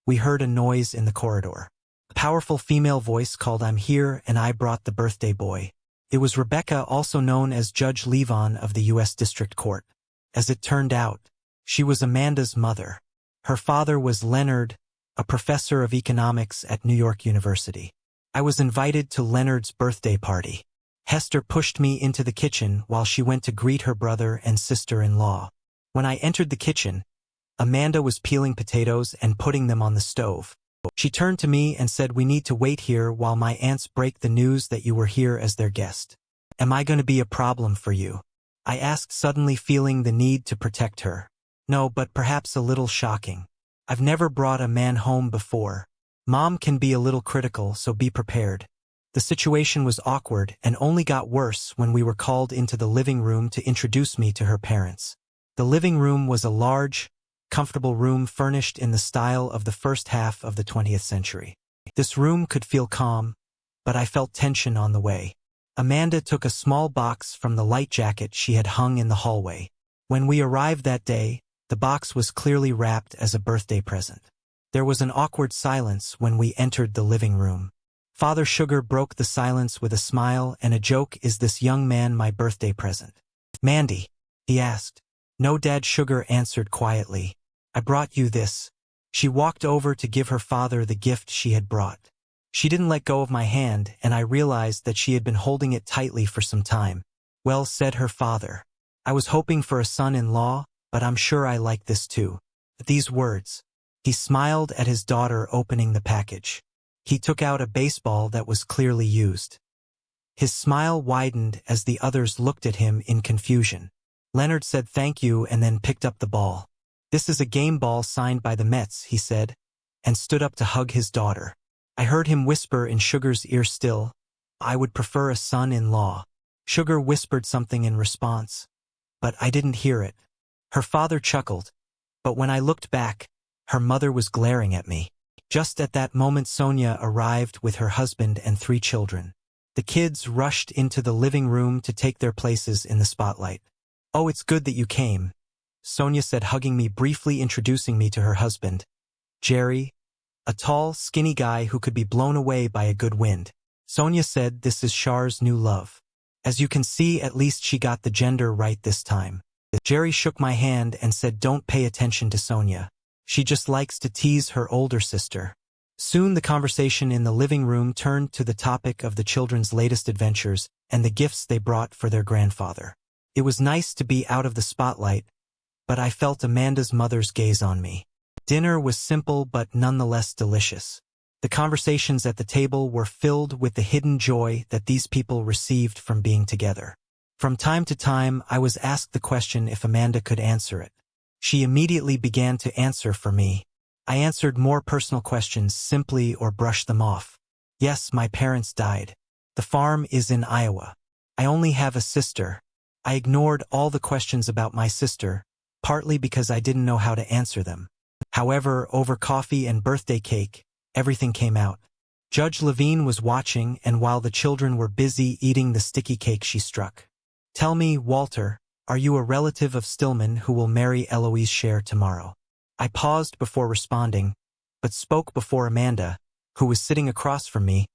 Speaker 1: we heard a noise in the corridor. A powerful female voice called, "I'm here, and I brought the birthday boy." It was Rebecca, also known as Judge Levon of the U.S. District Court. As it turned out, she was Amanda's mother. Her father was Leonard, a professor of economics at New York University. I was invited to Leonard's birthday party. Hester pushed me into the kitchen while she went to greet her brother and sister-in-law. When I entered the kitchen, Amanda was peeling potatoes and putting them on the stove. She turned to me and said, "We need to wait here while my aunts break the news that you were here as their guest." "Am I going to be a problem for you?" I asked, suddenly feeling the need to protect her. "No, but perhaps a little shocking. I've never brought a man home before. Mom can be a little critical, so be prepared." The situation was awkward and only got worse when we were called into the living room to introduce me to her parents. The living room was a large, comfortable room furnished in the style of the first half of the 20th century. This room could feel calm, but I felt tension on the way. Amanda took a small box from the light jacket she had hung in the hallway. When we arrived that day, the box was clearly wrapped as a birthday present. There was an awkward silence when we entered the living room. Father Sugar broke the silence with a smile and a joke. "Is this young man my birthday present?" "Mandy?" he asked. "No, Dad," Sugar answered quietly. "I brought you this." She walked over to give her father the gift she had brought. She didn't let go of my hand, and I realized that she had been holding it tightly for some time. "Well," said her father, "I was hoping for a son-in-law, but I'm sure I like this too." At these words, he smiled at his daughter, opening the package. He took out a baseball that was clearly used. His smile widened as the others looked at him in confusion. Leonard said thank you and then picked up the ball. "This is a game ball signed by the Mets," he said, and stood up to hug his daughter. I heard him whisper in Sugar's ear still, "I would prefer a son-in-law." Sugar whispered something in response, but I didn't hear it. Her father chuckled, but when I looked back, her mother was glaring at me. Just at that moment, Sonia arrived with her husband and 3 children. The kids rushed into the living room to take their places in the spotlight. "Oh, it's good that you came," Sonia said, hugging me, briefly introducing me to her husband, Jerry, a tall, skinny guy who could be blown away by a good wind. Sonia said, "This is Char's new love. As you can see, at least she got the gender right this time." Jerry shook my hand and said, "Don't pay attention to Sonia. She just likes to tease her older sister." Soon the conversation in the living room turned to the topic of the children's latest adventures and the gifts they brought for their grandfather. It was nice to be out of the spotlight, but I felt Amanda's mother's gaze on me. Dinner was simple but nonetheless delicious. The conversations at the table were filled with the hidden joy that these people received from being together. From time to time, I was asked the question if Amanda could answer it. She immediately began to answer for me. I answered more personal questions simply or brushed them off. "Yes, my parents died. The farm is in Iowa. I only have a sister." I ignored all the questions about my sister, partly because I didn't know how to answer them. However, over coffee and birthday cake, everything came out. Judge Levine was watching, and while the children were busy eating the sticky cake, she struck. "Tell me, Walter, are you a relative of Stillman who will marry Eloise Scher tomorrow?" I paused before responding, but spoke before Amanda, who was sitting across from me,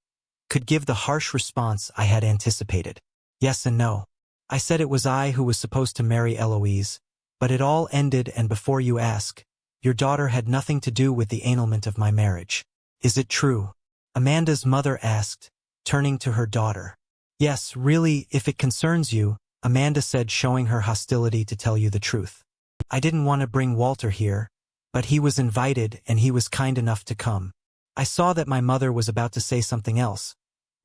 Speaker 1: could give the harsh response I had anticipated. Yes and no. I said it was I who was supposed to marry Eloise, but it all ended, and before you ask, your daughter had nothing to do with the annulment of my marriage. Is it true? Amanda's mother asked, turning to her daughter. Yes, really, if it concerns you, Amanda said, showing her hostility to tell you the truth. I didn't want to bring Walter here, but he was invited and he was kind enough to come. I saw that my mother was about to say something else,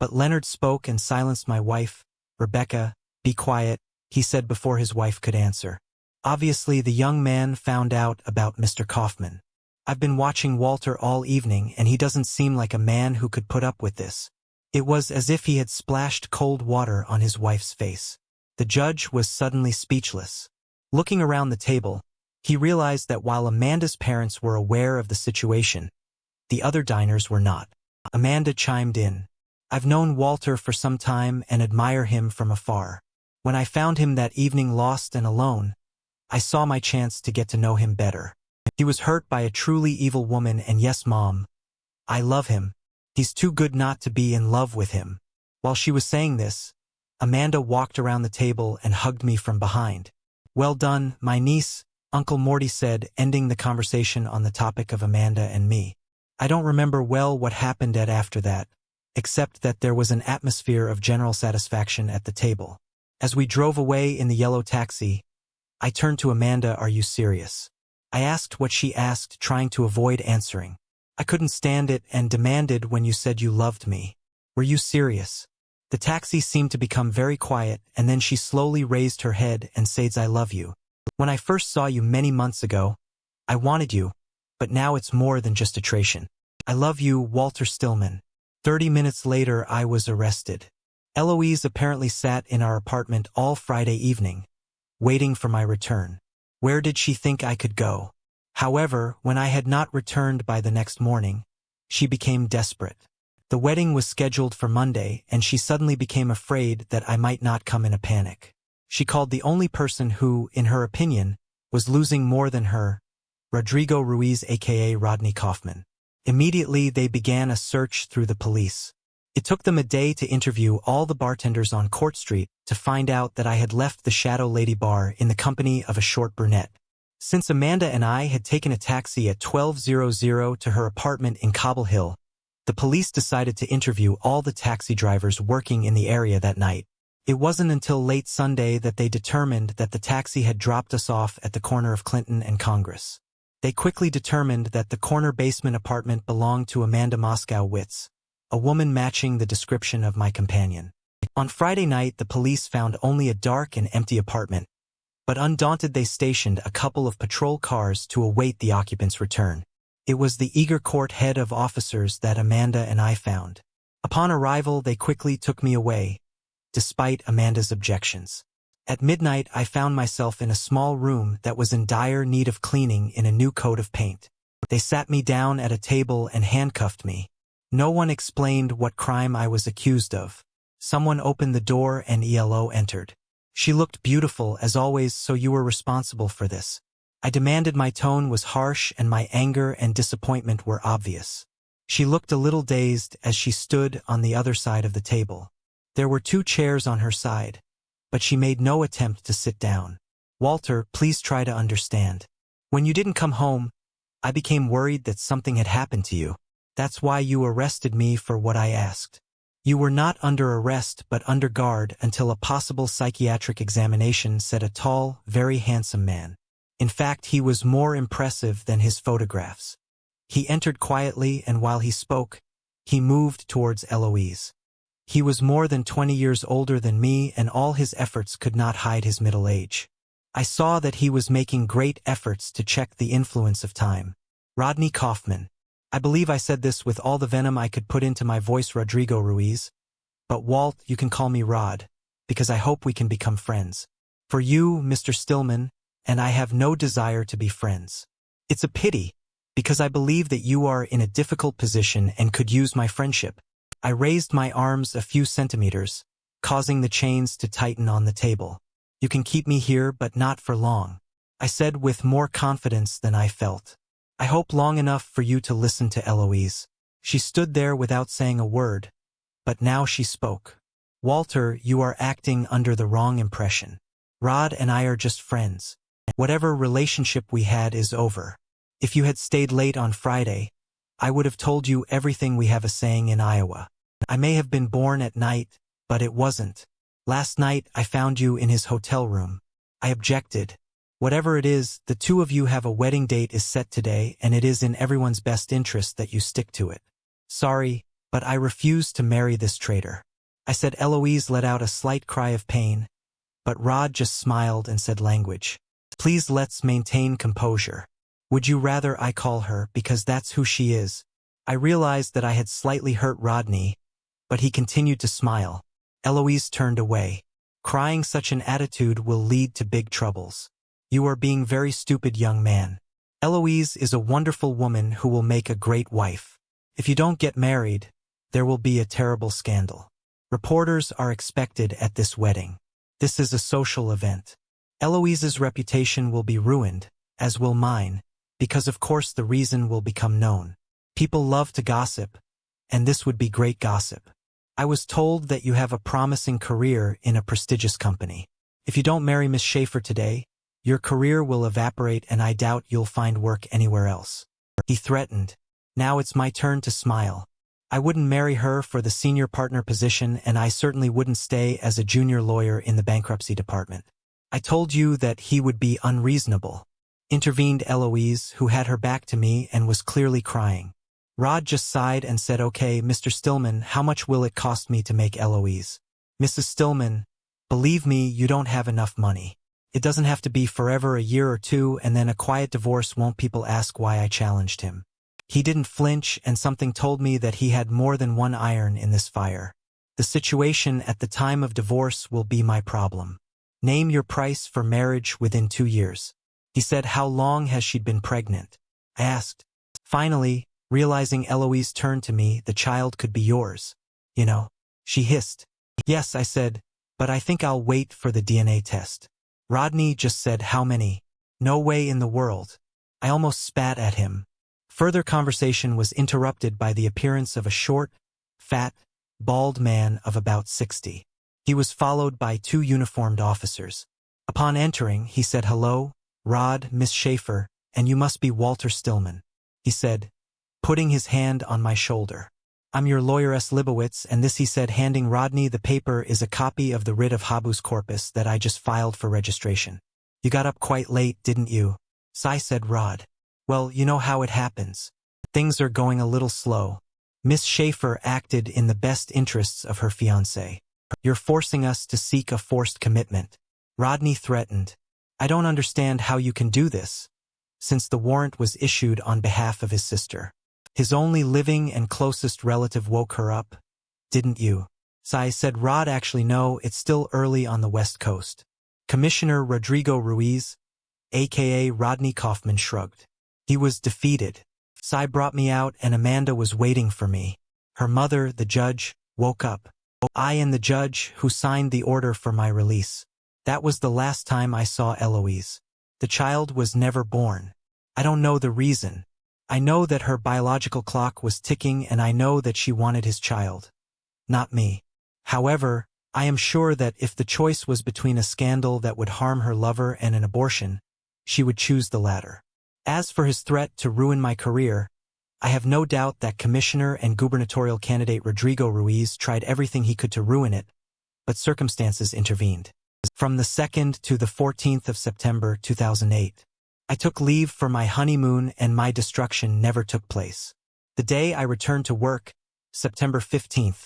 Speaker 1: but Leonard spoke and silenced my wife. Rebecca, be quiet, he said before his wife could answer. Obviously, the young man found out about Mr. Kaufman. I've been watching Walter all evening and he doesn't seem like a man who could put up with this. It was as if he had splashed cold water on his wife's face. The judge was suddenly speechless. Looking around the table, he realized that while Amanda's parents were aware of the situation, the other diners were not. Amanda chimed in. I've known Walter for some time and admire him from afar. When I found him that evening lost and alone, I saw my chance to get to know him better. He was hurt by a truly evil woman, and yes, Mom, I love him. He's too good not to be in love with him. While she was saying this, Amanda walked around the table and hugged me from behind. Well done, my niece, Uncle Morty said, ending the conversation on the topic of Amanda and me. I don't remember well what happened after that, except that there was an atmosphere of general satisfaction at the table. As we drove away in the yellow taxi, I turned to Amanda. Are you serious? I asked what she asked, trying to avoid answering. I couldn't stand it and demanded, when you said you loved me, were you serious? The taxi seemed to become very quiet, and then she slowly raised her head and said, I love you. When I first saw you many months ago, I wanted you, but now it's more than just attraction. I love you, Walter Stillman. 30 minutes later, I was arrested. Eloise apparently sat in our apartment all Friday evening, waiting for my return. Where did she think I could go? However, when I had not returned by the next morning, she became desperate. The wedding was scheduled for Monday, and she suddenly became afraid that I might not come in a panic. She called the only person who, in her opinion, was losing more than her, Rodrigo Ruiz aka Rodney Kaufman. Immediately they began a search through the police. It took them a day to interview all the bartenders on Court Street to find out that I had left the Shadow Lady bar in the company of a short brunette. Since Amanda and I had taken a taxi at 12:00 to her apartment in Cobble Hill, the police decided to interview all the taxi drivers working in the area that night. It wasn't until late Sunday that they determined that the taxi had dropped us off at the corner of Clinton and Congress. They quickly determined that the corner basement apartment belonged to Amanda Moskowitz, a woman matching the description of my companion. On Friday night, the police found only a dark and empty apartment, but undaunted they stationed a couple of patrol cars to await the occupant's return. It was the eager court head of officers that Amanda and I found. Upon arrival, they quickly took me away, despite Amanda's objections. At midnight, I found myself in a small room that was in dire need of cleaning in a new coat of paint. They sat me down at a table and handcuffed me. No one explained what crime I was accused of. Someone opened the door and ELO entered. She looked beautiful as always. So you were responsible for this? I demanded. My tone was harsh and my anger and disappointment were obvious. She looked a little dazed as she stood on the other side of the table. There were 2 chairs on her side, but she made no attempt to sit down. Walter, please try to understand. When you didn't come home, I became worried that something had happened to you. That's why you arrested me for what I asked. You were not under arrest but under guard until a possible psychiatric examination, said a tall, very handsome man. In fact, he was more impressive than his photographs. He entered quietly, and while he spoke, he moved towards Eloise. He was more than 20 years older than me, and all his efforts could not hide his middle age. I saw that he was making great efforts to check the influence of time. Rodney Kaufman. I believe I said this with all the venom I could put into my voice. Rodrigo Ruiz. But Walt, you can call me Rod, because I hope we can become friends. For you, Mr. Stillman, and I have no desire to be friends. It's a pity, because I believe that you are in a difficult position and could use my friendship. I raised my arms a few centimeters, causing the chains to tighten on the table. You can keep me here, but not for long, I said with more confidence than I felt. I hope long enough for you to listen to Eloise. She stood there without saying a word, but now she spoke. Walter, you are acting under the wrong impression. Rod and I are just friends. Whatever relationship we had is over. If you had stayed late on Friday, I would have told you everything. We have a saying in Iowa. I may have been born at night, But it wasn't. Last night I found you in his hotel room. I objected. Whatever it is, the two of you have a wedding date is set today, and it is in everyone's best interest that you stick to it. Sorry, but I refuse to marry this traitor. I said. Eloise let out a slight cry of pain, but Rod just smiled and said, language. Please, let's maintain composure. Would you rather I call her, because that's who she is? I realized that I had slightly hurt Rodney, but he continued to smile. Eloise turned away. Crying such an attitude will lead to big troubles. You are being very stupid, young man. Eloise is a wonderful woman who will make a great wife. If you don't get married, there will be a terrible scandal. Reporters are expected at this wedding. This is a social event. Eloise's reputation will be ruined, as will mine, because of course the reason will become known. People love to gossip, and this would be great gossip. I was told that you have a promising career in a prestigious company. If you don't marry Miss Schaefer today, your career will evaporate and I doubt you'll find work anywhere else. He threatened. Now it's my turn to smile. I wouldn't marry her for the senior partner position, and I certainly wouldn't stay as a junior lawyer in the bankruptcy department. I told you that he would be unreasonable, intervened Eloise, who had her back to me and was clearly crying. Rod just sighed and said, okay, Mr. Stillman, how much will it cost me to make Eloise? Mrs. Stillman, believe me, you don't have enough money. It doesn't have to be forever, a year or two, and then a quiet divorce. Won't people ask why I challenged him? He didn't flinch, and something told me that he had more than one iron in this fire. The situation at the time of divorce will be my problem. Name your price for marriage within 2 years. He said. How long has she been pregnant? I asked. Finally, realizing Eloise turned to me, the child could be yours. You know, she hissed. Yes, I said, but I think I'll wait for the DNA test. Rodney just said, how many? No way in the world. I almost spat at him. Further conversation was interrupted by the appearance of a short, fat, bald man of about 60. He was followed by 2 uniformed officers. Upon entering, he said, hello, Rod, Miss Schaefer, and you must be Walter Stillman, he said, putting his hand on my shoulder. I'm your lawyer S. Libowitz, and this, he said, handing Rodney the paper, is a copy of the writ of habeas corpus that I just filed for registration. You got up quite late, didn't you? Sigh, said Rod. Well, you know how it happens. Things are going a little slow. Miss Schaefer acted in the best interests of her fiancé. You're forcing us to seek a forced commitment. Rodney threatened. I don't understand how you can do this, since the warrant was issued on behalf of his sister. His only living and closest relative woke her up, didn't you? Sai said. Rod, actually no, it's still early on the West Coast. Commissioner Rodrigo Ruiz, a.k.a. Rodney Kaufman, shrugged. He was defeated. Sai brought me out and Amanda was waiting for me. Her mother, the judge, woke up. I and the judge, who signed the order for my release. That was the last time I saw Eloise. The child was never born. I don't know the reason. I know that her biological clock was ticking, and I know that she wanted his child. Not me. However, I am sure that if the choice was between a scandal that would harm her lover and an abortion, she would choose the latter. As for his threat to ruin my career, I have no doubt that Commissioner and gubernatorial candidate Rodrigo Ruiz tried everything he could to ruin it, but circumstances intervened. From the 2nd to the 14th of September 2008. I took leave for my honeymoon and my destruction never took place. The day I returned to work, September 15th,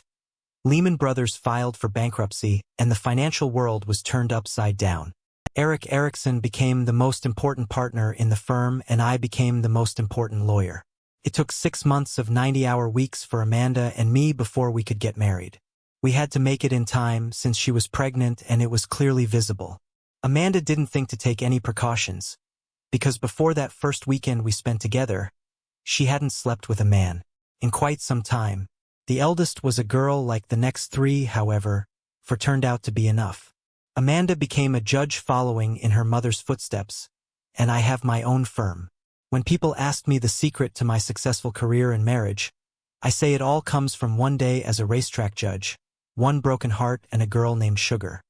Speaker 1: Lehman Brothers filed for bankruptcy and the financial world was turned upside down. Eric Erickson became the most important partner in the firm and I became the most important lawyer. It took 6 months of 90-hour weeks for Amanda and me before we could get married. We had to make it in time since she was pregnant and it was clearly visible. Amanda didn't think to take any precautions, because before that first weekend we spent together, she hadn't slept with a man in quite some time. The eldest was a girl like the next 3, however, for turned out to be enough. Amanda became a judge following in her mother's footsteps, and I have my own firm. When people ask me the secret to my successful career and marriage, I say it all comes from one day as a racetrack judge, one broken heart and a girl named Sugar.